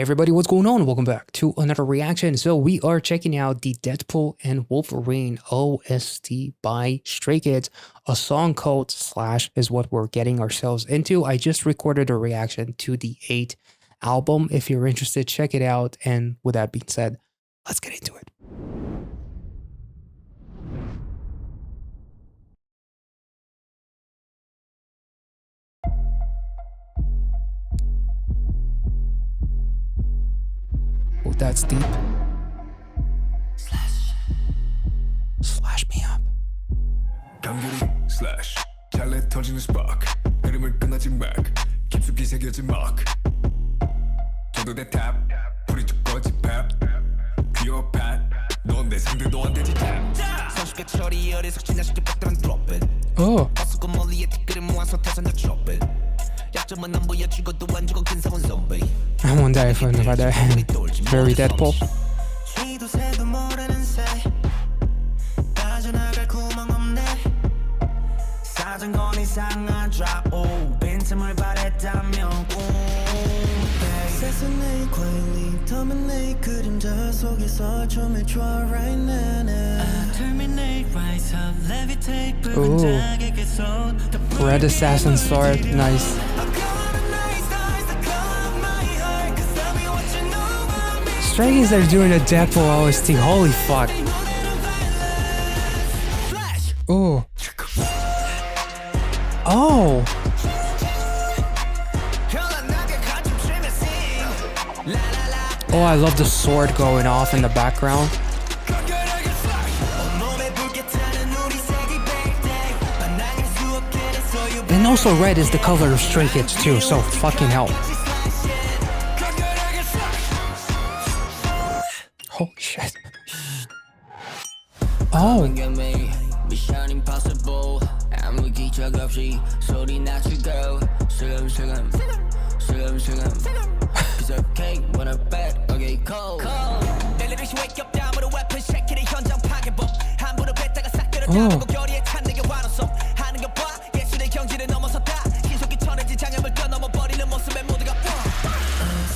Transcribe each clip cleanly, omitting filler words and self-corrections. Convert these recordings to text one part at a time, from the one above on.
everybody, what's going on? Welcome back to another reaction. So we are checking out the Deadpool and Wolverine OST by Stray Kids. A song called Slash is what we're getting ourselves into. I just recorded a reaction to the 8 album. If you're interested, check it out. And with that being said, let's get into it. Oh, that's deep. Slash me up. 간결히 slash 잘내 터지는 spark 흐름을 끊어진 mark 깊숙이 새겨진 mark 저도 내 탑 불이 쭉 꺼진 팝 귀여워 pat 넌 내 상대도 안 되지 tap 선수가 처리 어리석 지나치게 빡다면 drop it 버스고 멀리에 티끌을 모아서 타선자 drop it 약점은 안 보여 죽어도 안 죽어 근성은 zombie I wonder if I know that. Very Deadpool. Ooh. Red Assassin Sword, nice. Stray Kids are doing a Deadpool OST, holy fuck. Ooh. Oh. Oh, I love the sword going off in the background. And also red is the color of Stray Kids too, so fucking hell. Holy shit. Oh. Mission impossible. 아무기 적없이 소리 낮추고 슬금슬금 슬금슬금 It's okay when I bet okay cold 내리듯이 wake up down with a weapon shake it 현장 파괴법 함부로 뱉다가 싹 들어가고 결의에 찬 내게 완화성 하는 거 봐 예술의 경지를 넘어섰다 신속히 천해진 장애물 뛰어넘어버리는 모습에 모두가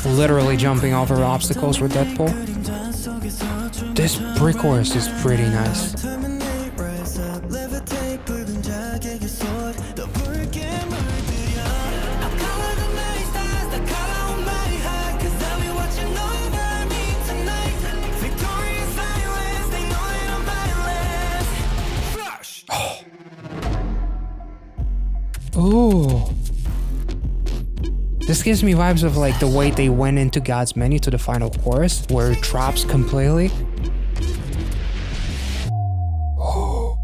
Literally jumping over obstacles with Deadpool. This pre-chorus is pretty nice. Oh. This gives me vibes of like the way they went into God's Menu to the final chorus, where it drops completely. Oh.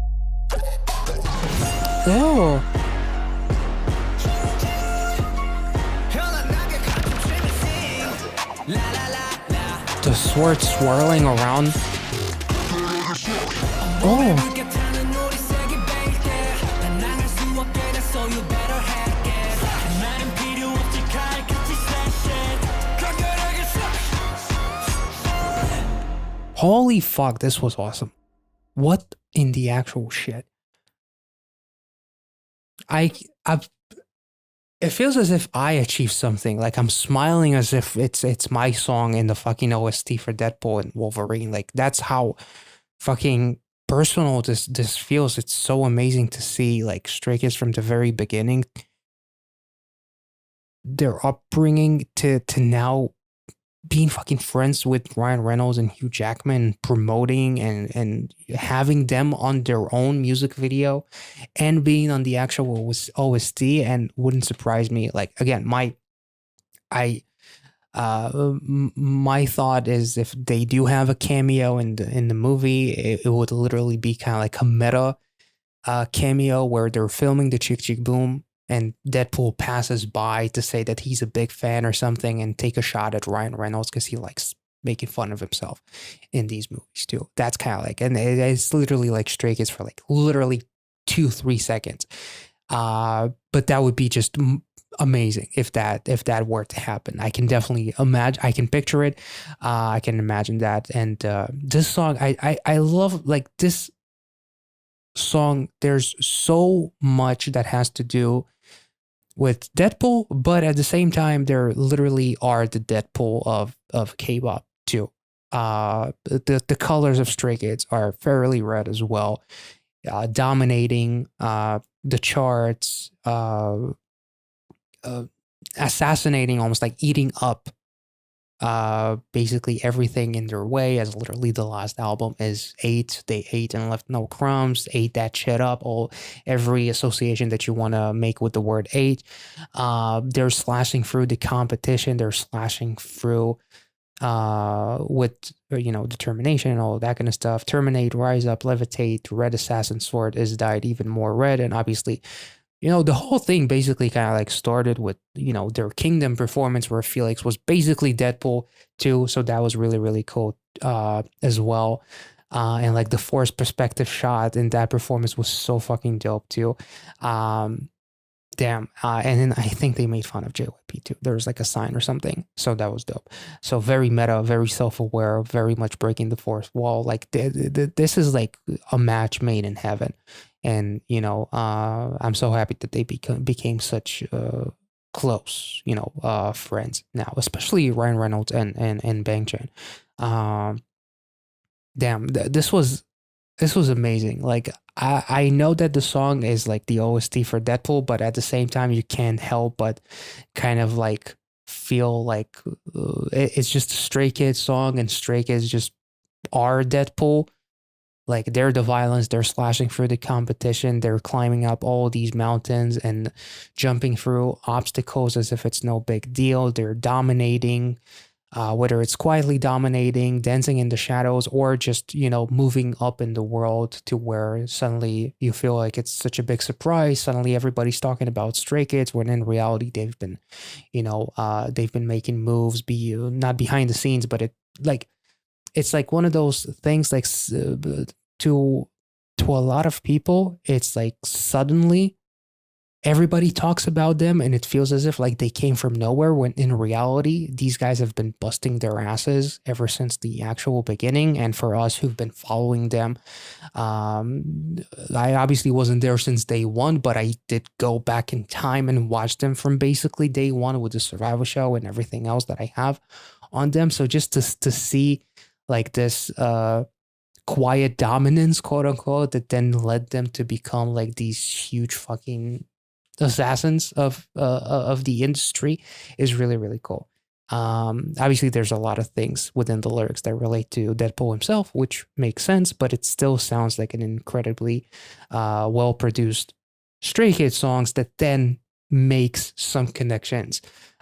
Oh. The sword swirling around. Oh. Holy fuck, this was awesome. What in the actual shit? It feels as if I achieved something. Like I'm smiling as if it's my song in the fucking OST for Deadpool and Wolverine. Like that's how fucking personal this feels. It's so amazing to see like Stray Kids from the very beginning, their upbringing to now being fucking friends with Ryan Reynolds and Hugh Jackman, promoting and having them on their own music video and being on the actual OST. And wouldn't surprise me. Like again, my thought is if they do have a cameo in the movie, it would literally be kind of like a meta cameo where they're filming the Chick Chick Boom and Deadpool passes by to say that he's a big fan or something and take a shot at Ryan Reynolds because he likes making fun of himself in these movies too. That's kind of like, and it's literally like Stray Kids for like literally 2-3 seconds. But that would be just amazing if that were to happen. I can definitely imagine, I can picture it. I can imagine that. And this song, I love like this song. There's so much that has to do with Deadpool, but at the same time, there literally are the Deadpool of K-pop too. The colors of Stray Kids are fairly red as well, dominating the charts, uh, assassinating, almost like eating up basically everything in their way. As literally the last album is ate, they ate and left no crumbs, ate that shit up, all every association that you want to make with the word ate. They're slashing through the competition, they're slashing through with determination and all that kind of stuff. Terminate, rise up, levitate, red assassin sword is dyed even more red. And obviously, the whole thing basically kind of like started with, their Kingdom performance where Felix was basically Deadpool too. So that was really, really cool as well. And like the forced perspective shot in that performance was so fucking dope too. Damn. And then I think they made fun of JYP too. There was like a sign or something. So that was dope. So very meta, very self-aware, very much breaking the fourth wall. Like this is like a match made in heaven. And, I'm so happy that they became such close, friends now, especially Ryan Reynolds and Bang Chan. Damn, this was amazing. Like I know that the song is like the OST for Deadpool, but at the same time you can't help but kind of like feel like it's just a Stray Kids song, and Stray Kids just are Deadpool. Like they're the violence, they're slashing through the competition, they're climbing up all these mountains and jumping through obstacles as if it's no big deal. They're dominating, whether it's quietly dominating, dancing in the shadows, or just, moving up in the world to where suddenly you feel like it's such a big surprise. Suddenly everybody's talking about Stray Kids when in reality they've been making moves, not behind the scenes, but it's like one of those things like to a lot of people, it's like suddenly everybody talks about them and it feels as if like they came from nowhere, when in reality these guys have been busting their asses ever since the actual beginning. And for us who've been following them, I obviously wasn't there since day one, but I did go back in time and watch them from basically day one with the Survival Show and everything else that I have on them. So just to see like this quiet dominance, quote unquote, that then led them to become like these huge fucking assassins of the industry is really, really cool. Obviously there's a lot of things within the lyrics that relate to Deadpool himself, which makes sense, but it still sounds like an incredibly well produced Stray Kids songs that then makes some connections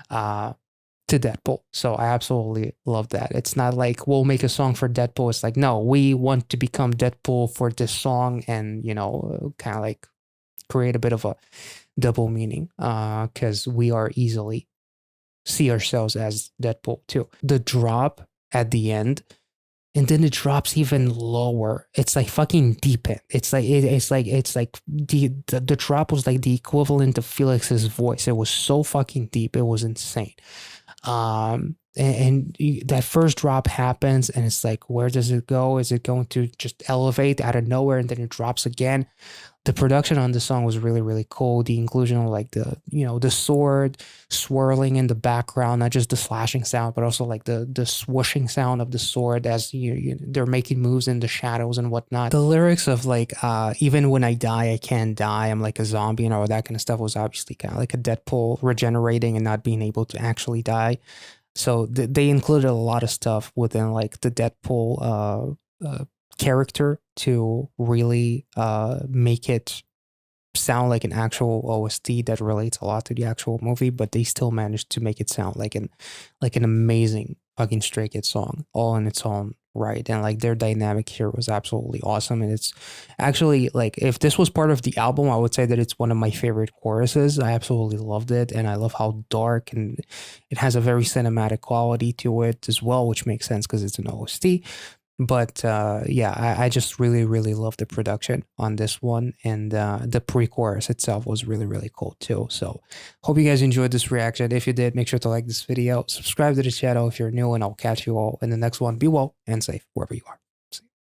to Deadpool. So I absolutely love that. It's not like we'll make a song for Deadpool. It's like, no, we want to become Deadpool for this song, and kind of like create a bit of a double meaning because we are easily see ourselves as Deadpool too. The drop at the end, and then it drops even lower. It's like fucking deep end. It's like the drop was like the equivalent of Felix's voice. It was so fucking deep. It was insane. And that first drop happens, and it's like, where does it go? Is it going to just elevate out of nowhere, and then it drops again? The production on the song was really, really cool. The inclusion of like the sword swirling in the background, not just the slashing sound, but also like the swooshing sound of the sword as they're making moves in the shadows and whatnot. The lyrics of like, even when I die, I can't die, I'm like a zombie and all that kind of stuff was obviously kind of like a Deadpool regenerating and not being able to actually die. So they included a lot of stuff within like the Deadpool character to really make it sound like an actual OST that relates a lot to the actual movie, but they still managed to make it sound like an amazing fucking Stray Kids song all in its own right. And like their dynamic here was absolutely awesome. And it's actually like, if this was part of the album, I would say that it's one of my favorite choruses. I absolutely loved it, and I love how dark, and it has a very cinematic quality to it as well, which makes sense because it's an OST. But yeah, I just really, really love the production on this one. And the pre-chorus itself was really, really cool too. So hope you guys enjoyed this reaction. If you did, make sure to like this video, subscribe to the channel if you're new, and I'll catch you all in the next one. Be well and safe wherever you are.